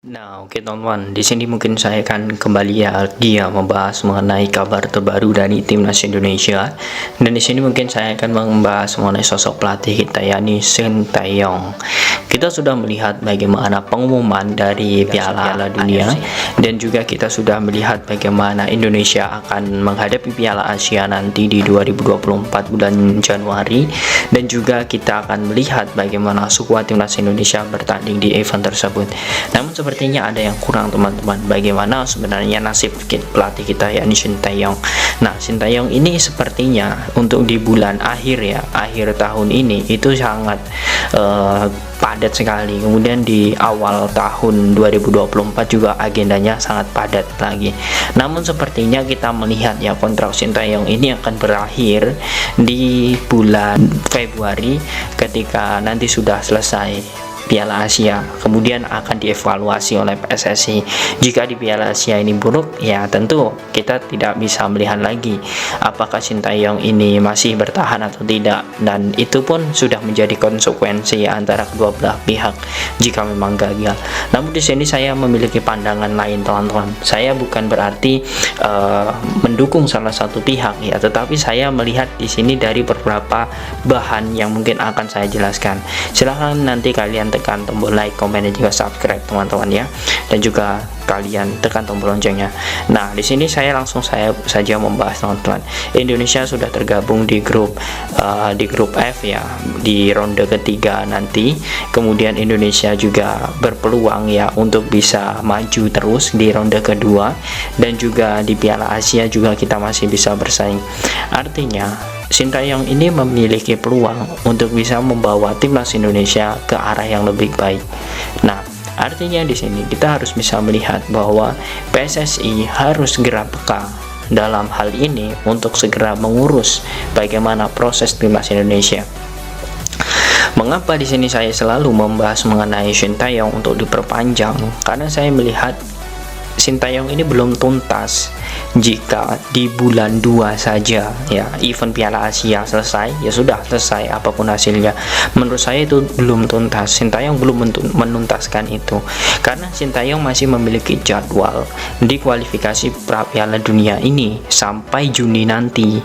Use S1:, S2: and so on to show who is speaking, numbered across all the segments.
S1: Nah, oke teman-teman, di sini mungkin saya akan kembali membahas mengenai kabar terbaru dari timnas Indonesia. Dan di sini mungkin saya akan membahas mengenai sosok pelatih kita, yakni Sintayong. Kita sudah melihat bagaimana pengumuman dari Piala Dunia, dan juga kita sudah melihat bagaimana Indonesia akan menghadapi Piala Asia nanti di 2024 bulan Januari, dan juga kita akan melihat bagaimana skuad timnas Indonesia bertanding di event tersebut. Namun sepertinya ada yang kurang teman-teman. Bagaimana sebenarnya nasib pelatih kita, yakni Sintayong. Nah, Sintayong ini sepertinya untuk di bulan akhir tahun ini itu sangat padat sekali. Kemudian di awal tahun 2024 juga agendanya sangat padat lagi. Namun sepertinya kita melihat kontrak Sintayong ini akan berakhir di bulan Februari ketika nanti sudah selesai Piala Asia, kemudian akan dievaluasi oleh PSSI. Jika di Piala Asia ini buruk, ya tentu kita tidak bisa melihat lagi apakah Sintayong ini masih bertahan atau tidak, dan itu pun sudah menjadi konsekuensi antara kedua belah pihak jika memang gagal. Namun di sini saya memiliki pandangan lain teman-teman. Saya bukan berarti mendukung salah satu pihak ya, tetapi saya melihat di sini dari beberapa bahan yang mungkin akan saya jelaskan. Silahkan nanti kalian tekan tombol like, komen, dan juga subscribe teman-teman ya, dan juga kalian tekan tombol loncengnya. Nah, di sini saya langsung saja membahas teman-teman. Indonesia sudah tergabung di grup F ya, di ronde ketiga nanti. Kemudian Indonesia juga berpeluang ya untuk bisa maju terus di ronde kedua, dan juga di Piala Asia juga kita masih bisa bersaing. Artinya Sintayong ini memiliki peluang untuk bisa membawa timnas Indonesia ke arah yang lebih baik. Nah, artinya di sini kita harus bisa melihat bahwa PSSI harus segera peka dalam hal ini untuk segera mengurus bagaimana proses timnas Indonesia. Mengapa di sini saya selalu membahas mengenai Sintayong untuk diperpanjang? Karena saya melihat Sintayong ini belum tuntas. Jika di bulan 2 saja ya event Piala Asia selesai, ya sudah selesai apapun hasilnya. Menurut saya itu belum tuntas. Sintayong belum menuntaskan itu, karena Sintayong masih memiliki jadwal di kualifikasi Piala Dunia ini sampai Juni nanti.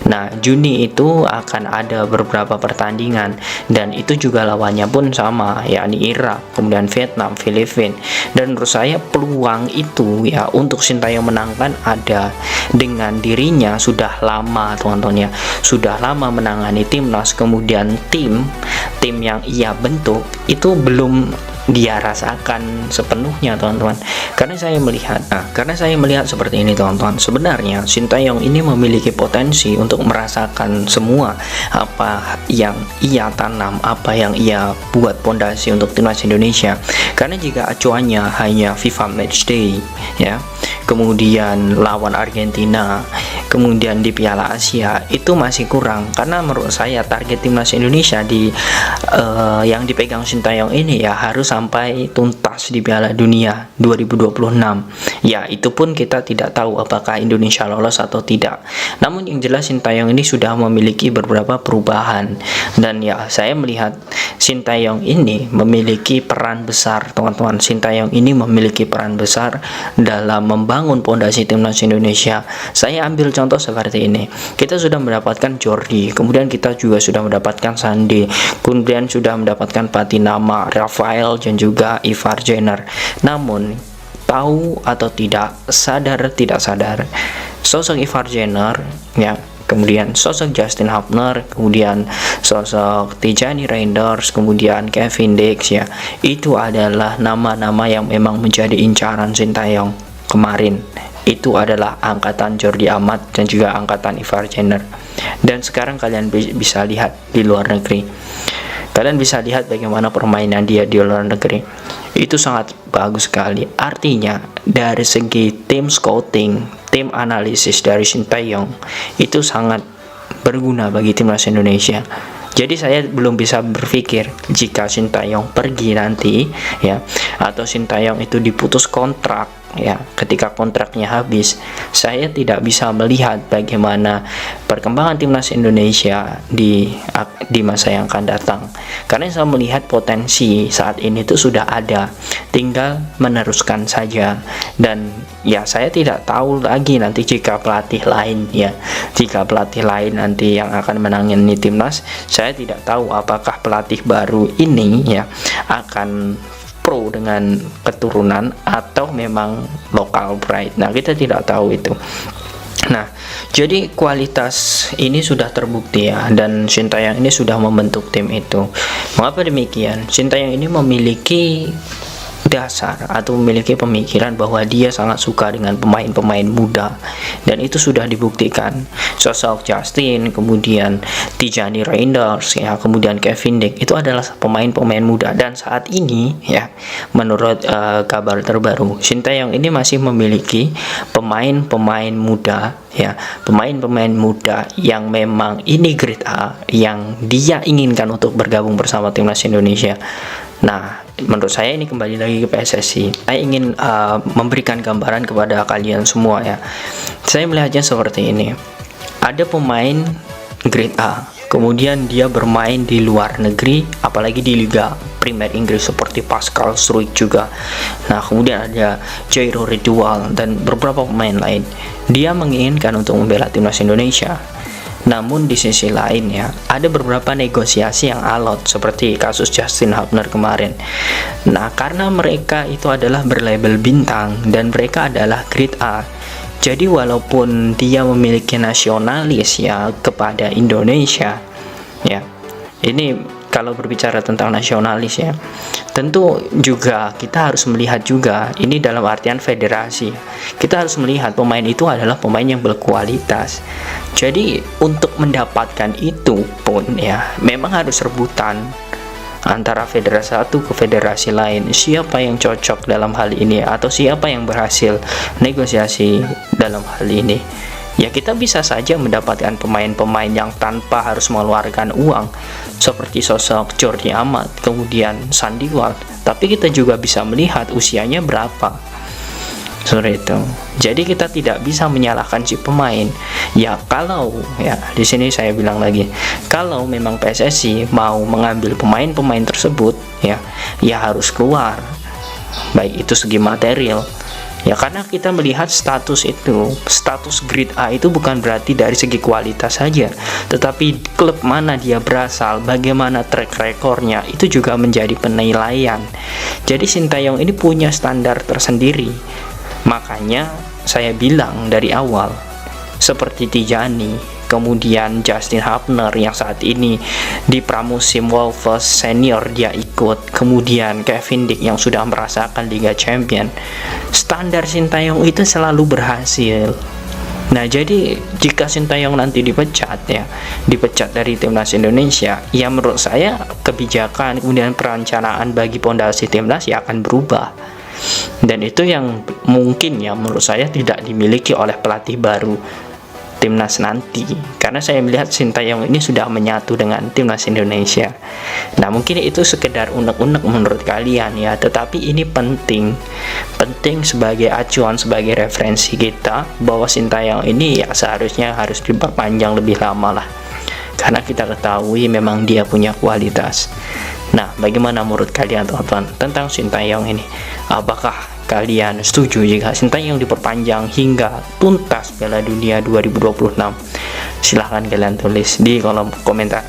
S1: Nah, Juni itu akan ada beberapa pertandingan, dan itu juga lawannya pun sama, yakni Irak, kemudian Vietnam, Filipina. Dan menurut saya peluang itu ya untuk Sintayong menangkan ada. Dengan dirinya sudah lama teman-teman ya, sudah lama menangani timnas, kemudian tim yang ia bentuk itu belum dia rasakan sepenuhnya teman-teman. Karena saya melihat seperti ini teman-teman, sebenarnya Sintayong ini memiliki potensi untuk merasakan semua apa yang ia tanam, apa yang ia buat pondasi untuk timnas Indonesia. Karena jika acuannya hanya FIFA Matchday ya, kemudian lawan Argentina, kemudian di Piala Asia, itu masih kurang. Karena menurut saya target timnas Indonesia yang dipegang Sintayong ini ya harus sampai tuntas di Piala Dunia 2026. Ya, itu pun kita tidak tahu apakah Indonesia lolos atau tidak. Namun yang jelas Sintayong ini sudah memiliki beberapa perubahan, dan ya saya melihat Sintayong ini memiliki peran besar teman-teman. Sintayong ini memiliki peran besar dalam membangun pondasi timnas Indonesia. Saya ambil contoh seperti ini. Kita sudah mendapatkan Jordi, kemudian kita juga sudah mendapatkan Sandi, kemudian sudah mendapatkan Patinama, Rafael, dan juga Ivar Jenner. Namun tahu atau tidak, sadar tidak sadar, sosok Ivar Jenner ya, kemudian sosok Justin Hubner, kemudian sosok Tijani Reinders, kemudian Kevin Dix ya, itu adalah nama-nama yang memang menjadi incaran Sintayong kemarin. Itu adalah angkatan Jordi Amat dan juga angkatan Ivar Jenner. Dan sekarang kalian bisa lihat di luar negeri, kalian bisa lihat bagaimana permainan dia di luar negeri. Itu sangat bagus sekali. Artinya dari segi tim scouting, tim analisis dari Sintayong itu sangat berguna bagi timnas Indonesia. Jadi saya belum bisa berpikir jika Sintayong pergi nanti ya, atau Sintayong itu diputus kontrak ya, ketika kontraknya habis, saya tidak bisa melihat bagaimana perkembangan timnas Indonesia di masa yang akan datang. Karena saya melihat potensi saat ini itu sudah ada, tinggal meneruskan saja. Dan ya, saya tidak tahu lagi nanti jika pelatih lain nanti yang akan menangani timnas, saya tidak tahu apakah pelatih baru ini ya akan pro dengan keturunan atau memang local pride. Nah, kita tidak tahu itu. Nah, jadi kualitas ini sudah terbukti ya, dan Sintayong ini sudah membentuk tim itu. Mengapa demikian? Sintayong ini memiliki dasar atau memiliki pemikiran bahwa dia sangat suka dengan pemain-pemain muda, dan itu sudah dibuktikan. Sosok Justin, kemudian Tijani Reinders ya, kemudian Kevin Dijk itu adalah pemain-pemain muda, dan saat ini ya, menurut kabar terbaru, Sintayong ini masih memiliki pemain-pemain muda ya, pemain-pemain muda yang memang ini grade A yang dia inginkan untuk bergabung bersama timnas Indonesia. Nah, menurut saya ini kembali lagi ke PSSI. Saya ingin memberikan gambaran kepada kalian semua ya. Saya melihatnya seperti ini. Ada pemain grade A, kemudian dia bermain di luar negeri, apalagi di Liga Primer Inggris seperti Pascal Struijk juga. Nah, kemudian ada Jairo Ridwal dan beberapa pemain lain. Dia menginginkan untuk membela timnas Indonesia. Namun di sisi lain ya, ada beberapa negosiasi yang alot seperti kasus Justin Hubner kemarin. Nah, karena mereka itu adalah berlabel bintang dan mereka adalah grade A, jadi walaupun dia memiliki nasionalis ya kepada Indonesia ya, ini kalau berbicara tentang nasionalis ya, tentu juga kita harus melihat juga ini dalam artian federasi. Kita harus melihat pemain itu adalah pemain yang berkualitas. Jadi untuk mendapatkan itu pun ya, memang harus rebutan antara federasi satu ke federasi lain. Siapa yang cocok dalam hal ini, atau siapa yang berhasil negosiasi dalam hal ini. Ya, kita bisa saja mendapatkan pemain-pemain yang tanpa harus mengeluarkan uang, seperti sosok Jordi Amat, kemudian Sandiwal. Tapi kita juga bisa melihat usianya berapa. Seperti itu. Jadi kita tidak bisa menyalahkan si pemain. Ya, kalau ya di sini saya bilang lagi, kalau memang PSSI mau mengambil pemain-pemain tersebut ya harus keluar. Baik itu segi material. Ya, karena kita melihat status grade A itu bukan berarti dari segi kualitas saja, tetapi klub mana dia berasal, bagaimana track recordnya, itu juga menjadi penilaian. Jadi Sintayong ini punya standar tersendiri. Makanya saya bilang dari awal, seperti Tijani, kemudian Justin Hubner yang saat ini di pramusim Wolves senior dia ikut, kemudian Kevin Dijk yang sudah merasakan Liga Champion, standar Sintayong itu selalu berhasil. Nah, jadi jika Sintayong nanti dipecat dari timnas Indonesia, ya menurut saya kebijakan kemudian perencanaan bagi pondasi timnas ya akan berubah. Dan itu yang mungkin ya menurut saya tidak dimiliki oleh pelatih baru timnas nanti, karena saya melihat Sintayong ini sudah menyatu dengan timnas Indonesia. Nah, mungkin itu sekedar unek-unek menurut kalian ya, tetapi ini penting sebagai acuan, sebagai referensi kita bahwa Sintayong ini ya seharusnya harus diperpanjang lebih lama lah, karena kita ketahui memang dia punya kualitas. Nah, bagaimana menurut kalian teman-teman tentang Sintayong ini? Apakah kalian setuju jika Sintayong diperpanjang hingga tuntas Piala Dunia 2026? Silahkan kalian tulis di kolom komentar.